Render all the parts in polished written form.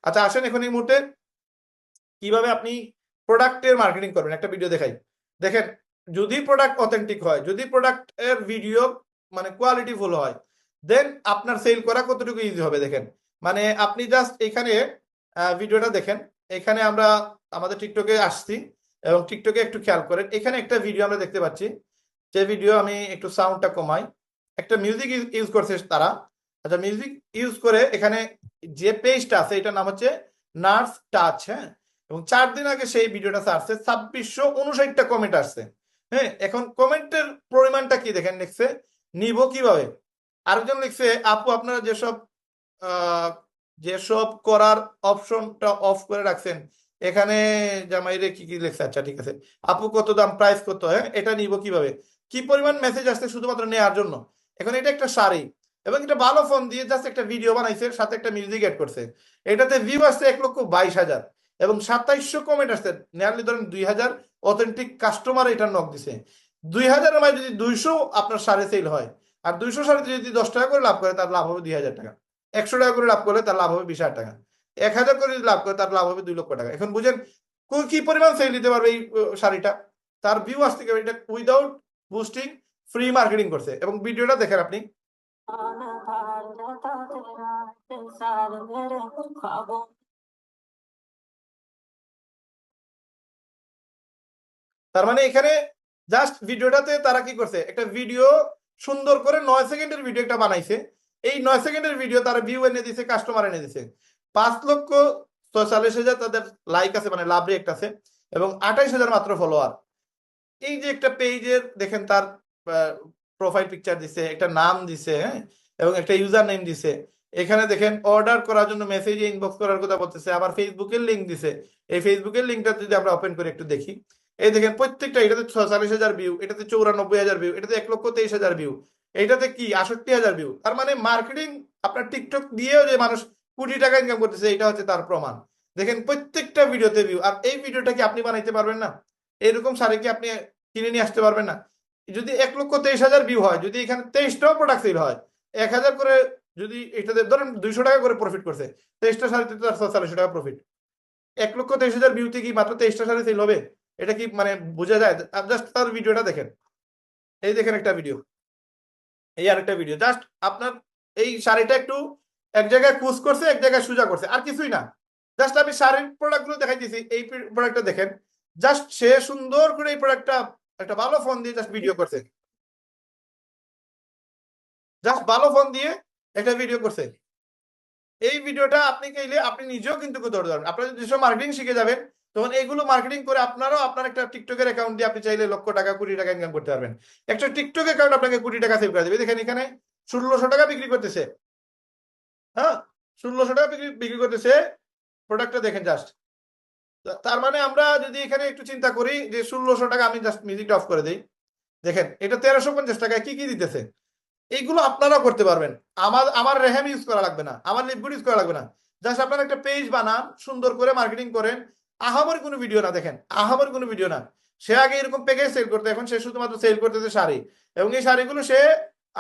আচ্ছা আসেন এখন এই মুহূর্তে কিভাবে আপনি প্রোডাক্টের মার্কেটিং করবেন একটা ভিডিও দেখাই। দেখেন, যদি প্রোডাক্ট অথেন্টিক হয়, যদি প্রোডাক্টের ভিডিও মানে কোয়ালিটিফুল হয়, দেন আপনার সেল করা কতটুকু ইজি হবে। দেখেন, মানে আপনি জাস্ট এখানে ভিডিওটা দেখেন। এখানে আমরা আমাদের টিকটকে আসছি এবং টিকটকে একটু খেয়াল করেন, এখানে একটা ভিডিও আমরা দেখতে পাচ্ছি। যে ভিডিও, আমি একটু সাউন্ডটা কমাই, একটা মিউজিক ইউজ করছে তারা। আচ্ছা, মিউজিক ইউজ করে এখানে যে পেজটা আছে এটার নাম হচ্ছে নার্স টাচ। হ্যাঁ, এবং 4 দিন আগে সেই ভিডিওটা ছাড়ছে, 2659টা কমেন্ট আসছে। হ্যাঁ, এখন কমেন্টের পরিমাণটা কি দেখেন, লিখছে নিব কিভাবে। আরেকজন লিখছে, আপু আপনারা যেসব যেসব করার অপশনটা অফ করে রাখছেন এখানে জামাইরে কি কি লিখছে। আচ্ছা ঠিক আছে, আপু কত দাম, প্রাইস কত, হ্যাঁ এটা নিব কিভাবে। কি পরিমাণ মেসেজ আসছে শুধুমাত্র নেওয়ার জন্য। এখন এটা একটা শাড়ি এবং এটা ভালো ফোন দিয়ে জাস্ট একটা ভিডিও বানাইছে, সাথে একটা মিউজিক এড করছে। এটাতে ভিউ আসছে 1,22,000 এবং 2700 কমেন্ট আসছে, নিয়ারলি ধরেন 2,000 অথেন্টিক কাস্টমার এটা নক দিছে। 2,000-এর মাঝে যদি 200 আপনার শাড়ি সেল হয়, আর 200 শাড়িতে যদি 10 টাকা করে লাভ করে, তার লাভ হবে 2,000 টাকা। 100 টাকা করে লাভ করলে তার লাভ হবে 20,000 টাকা। 1,000 করে যদি লাভ করে তার লাভ হবে 2 লক্ষ টাকা। এখন বুঝেন কি পরিমাণ সেল দিতে পারবে এই শাড়িটা। তার ভিউ আসতে গেলে এটা উইদাউট বুস্টিং ফ্রি মার্কেটিং করছে। এবং ভিডিওটা দেখেন আপনি, তার মানে এখানে জাস্ট ভিডিওটাতে তারা কি করছে, একটা ভিডিও সুন্দর করে 9 সেকেন্ডের ভিডিও একটা বানাইছে। এই 9 সেকেন্ডের ভিডিও তারা ভিউ এনে দিছে, কাস্টমার এনে দিছে। 5,46,000 তাদের লাইক আছে, মানে লাভ রেট আছে, এবং 28,000 মাত্র ফলোয়ার। এই যে একটা পেজের দেখেন, তার প্রোফাইল পিকচার দিছে, একটা নাম দিছে, হ্যাঁ, এবং একটা ইউজার নেম দিছে। এখানে দেখেন অর্ডার করার জন্য মেসেজে ইনবক্স করার কথা বলতেছে, আবার ফেসবুকের লিঙ্ক দিছে। এই ফেসবুকের লিঙ্কটা যদি আমরা ওপেন করে একটু দেখি, এই দেখেন প্রত্যেকটা, এটাতে 46,000 ভিউ, এটাতে 94,000 ভিউ, এটাতে 1,23,000 ভিউ, এইটাতে কি 68,000 ভিউ। তার মানে মার্কেটিং আপনার টিকটক দিয়েও যে মানুষ কোটি টাকা ইনকাম করতেছে, এটা হচ্ছে তার প্রমাণ। দেখেন প্রত্যেকটা ভিডিওতে ভিউ। আর এই ভিডিওটা কি আপনি বানাইতে পারবেন না? এরকম শাড়ি কি আপনি কিনে নিয়ে আসতে পারবেন না? যদি 1,23,000 ভিউ হয়, যদি এখানে 23টাও প্রোডাক্ট সেল হয়, 1,000 করে, যদি এটাতে ধরেন 200 টাকা করে প্রফিট করছে, 23টা শাড়িতে তার 400 টাকা প্রফিট। 1,23,000 ভিউতে কি মাত্র 23টা শাড়ি সেল হবে? এটা কি মানে বোঝা যায়? জাস্ট তার ভিডিওটা দেখেন, এই দেখেন একটা ভিডিও, এই আরেকটা ভিডিও। জাস্ট আপনার এই শাড়িটা একটু এক জায়গায় কুচ করছে, এক জায়গায় সোজা করছে, আর কিছুই না। জাস্ট আমি শাড়ির প্রোডাক্ট গুলো দেখাইতেছি, এই প্রোডাক্টটা দেখেন। জাস্ট সে সুন্দর করে এই প্রোডাক্টটা একটা ভালো ফোন দিয়ে জাস্ট ভিডিও করছে, জাস্ট ভালো ফোন দিয়ে একটা ভিডিও করছে। এই ভিডিওটা আপনি চাইলে আপনি নিজেও কিন্তু করতে পারবেন। আপনারা যেসব মার্কেটিং শিখে যাবেন, তখন এইগুলো মার্কেটিং করে আপনারাও আপনার একটা টিকটকের অ্যাকাউন্ট দিয়ে আপনি চাইলে লক্ষ টাকা, কোটি টাকা ইনকাম করতে পারবেন। একটা টিকটক অ্যাকাউন্ট আপনাকে কোটি টাকা সেভ করে দেবে। দেখেন এখানে 1,600 টাকা বিক্রি করতেছে। হ্যাঁ, 1,600 টাকা বিক্রি করতেছে প্রোডাক্টটা দেখেন জাস্ট। তার মানে আমরা যদি এখানে একটু চিন্তা করি যে 1,600 টাকা, আমি জাস্ট মিউজিকটা অফ করে দিই, দেখেন এটা 1,350 টাকায় কি কি দিতেছে। এইগুলো আপনারাও করতে পারবেন। আমার আমার রেহেম ইউজ করা লাগবে না, আমার লিপগুড ইউজ করা লাগবে না। জাস্ট আপনারা একটা পেজ বানান, সুন্দর করে মার্কেটিং করেন। আহামরি কোনো ভিডিও না, দেখেন আহামরি কোনো ভিডিও না। সে আগে এরকম প্যাকেজ সেল করতো, এখন সে শুধুমাত্র সেল করতেছে শাড়ি। এবং এই শাড়িগুলো সে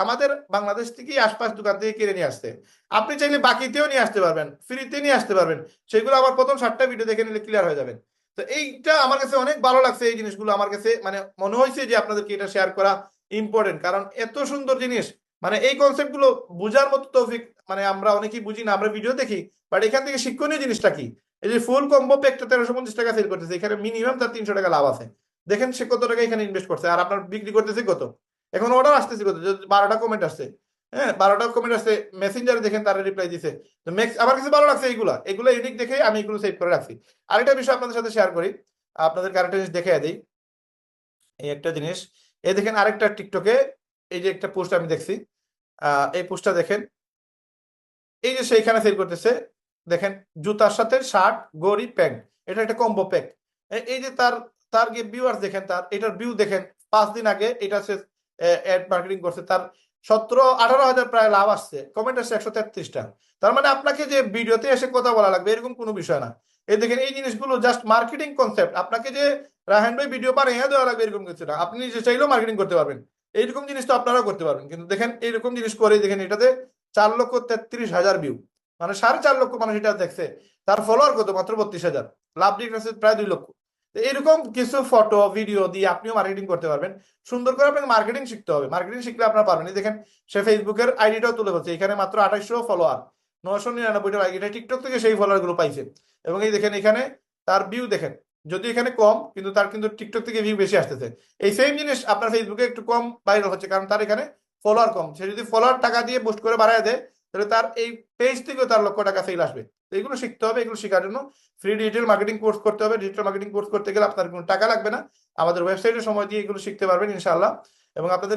আমাদের বাংলাদেশ থেকেই আশপাশ দোকান থেকে কিনে নিয়ে আসতে। আপনি চাইলে বাকিতেও নিয়ে আসতে পারবেন, ফ্রিতে নিয়ে আসতে পারবেন। সেগুলো আমার প্রথম 7টা ভিডিও দেখে নিলে ক্লিয়ার হয়ে যাবেন। তো এইটা আমার কাছে অনেক ভালো লাগছে। এই জিনিসগুলো আমার কাছে মানে মনে হয়েছে যে আপনাদেরকে এটা শেয়ার করা ইম্পর্টেন্ট, কারণ এত সুন্দর জিনিস, মানে এই কনসেপ্ট গুলো বুঝার মতো তৌফিক মানে আমরা অনেকেই বুঝি না, আমরা ভিডিও দেখি। বাট এখান থেকে শিক্ষণীয় জিনিসটা কি, এই যে ফুল কম্বো প্যাকটা 1,350 টাকা সেল করতেছে, এখানে মিনিমাম তার 300 টাকা লাভ আছে। দেখেন সে কত টাকা এখানে ইনভেস্ট করছে, আর আপনার বিক্রি করতেছে কত। এখন অর্ডার আসতেছে কত, 12টা কমেন্ট আসছে। হ্যাঁ, 12টা কমেন্ট আসছে, মেসেঞ্জারে দেখেন তারা রিপ্লাই দিছে। তো আমার কাছে ভালো লাগছে, এইগুলা এগুলো ইউনিক দেখে আমি এগুলো সেভ করে রাখছি। আরেকটা বিষয় আপনাদের সাথে শেয়ার করি, আপনাদেরকে আরেকটা জিনিস দেখে দিই। এই একটা জিনিস, এই দেখেন আরেকটা টিকটকে এই যে একটা পোস্ট আমি দেখছি, এই পোস্টটা দেখেন। এই যে সেইখানে সেল করতেছে, দেখেন জুতার সাথে শার্ট, গড়ি, প্যান্ট, এটা একটা কম্বো প্যাক। এই যে তার তার ভিউয়ার্স দেখেন, তার এটার ভিউ দেখেন। 5 দিন আগে এটা সে অ্যাড মার্কেটিং করছে, তার 17-18 হাজার প্রায় লাভ আসছে, কমেন্ট আসছে 133টা। তার মানে আপনাকে যে ভিডিওতে এসে কথা বলা লাগবে এরকম কোনো বিষয় না। এই দেখেন এই জিনিসগুলো জাস্ট মার্কেটিং কনসেপ্ট। আপনাকে যে রাহান ভাই ভিডিও বানিয়ে দেওয়া লাগবে এরকম কিছু না, আপনি নিজে চাইলেও মার্কেটিং করতে পারবেন। এইরকম জিনিস তো আপনারাও করতে পারবেন। কিন্তু দেখেন এইরকম জিনিস করে দেখেন, এটাতে 4,33,000 ভিউ। মানে 4.5 লক্ষ মানুষ এটা দেখছে, তার ফলোয়ার কত মাত্র 32,000, লাভ আছে প্রায় 2 লক্ষ। তো এরকম কিছু ফটো ভিডিও দিয়ে আপনিও মার্কেটিং করতে পারবেন। সুন্দর করে আপনাকে মার্কেটিং শিখতে হবে, মার্কেটিং শিখলে আপনারা পারবেন। এই দেখেন সে ফেসবুকের আইডিটাও তুলে ধরছে, এখানে মাত্র 2800 ফলোয়ার, 999টা লাইক, এটা টিকটক থেকে সেই ফলোয়ার গুলো পাইছে। এবং এই দেখেন এখানে তার ভিউ দেখেন, যদি এখানে কম কিন্তু তার কিন্তু টিকটক থেকে ভিউ বেশি আসতেছে। এই সেম জিনিস আপনার ফেসবুকে একটু কম ভাইরাল হচ্ছে, কারণ তার এখানে ফলোয়ার কম। সে যদি ফলোয়ার টাকা দিয়ে বুস্ট করে বাড়ায় দেয়, তাহলে তার এই পেজ থেকেও তার লক্ষ টাকা সেল আসবে। তো এগুলো শিখতে হবে, এগুলো শেখার জন্য ফ্রি ডিজিটাল মার্কেটিং কোর্স করতে হবে। ডিজিটাল মার্কেটিং কোর্স করতে গেলে আপনার কোনো টাকা লাগবে না, আমাদের ওয়েবসাইটে সময় দিয়ে এগুলো শিখতে পারবেন ইনশাআল্লাহ। এবং আপনাদের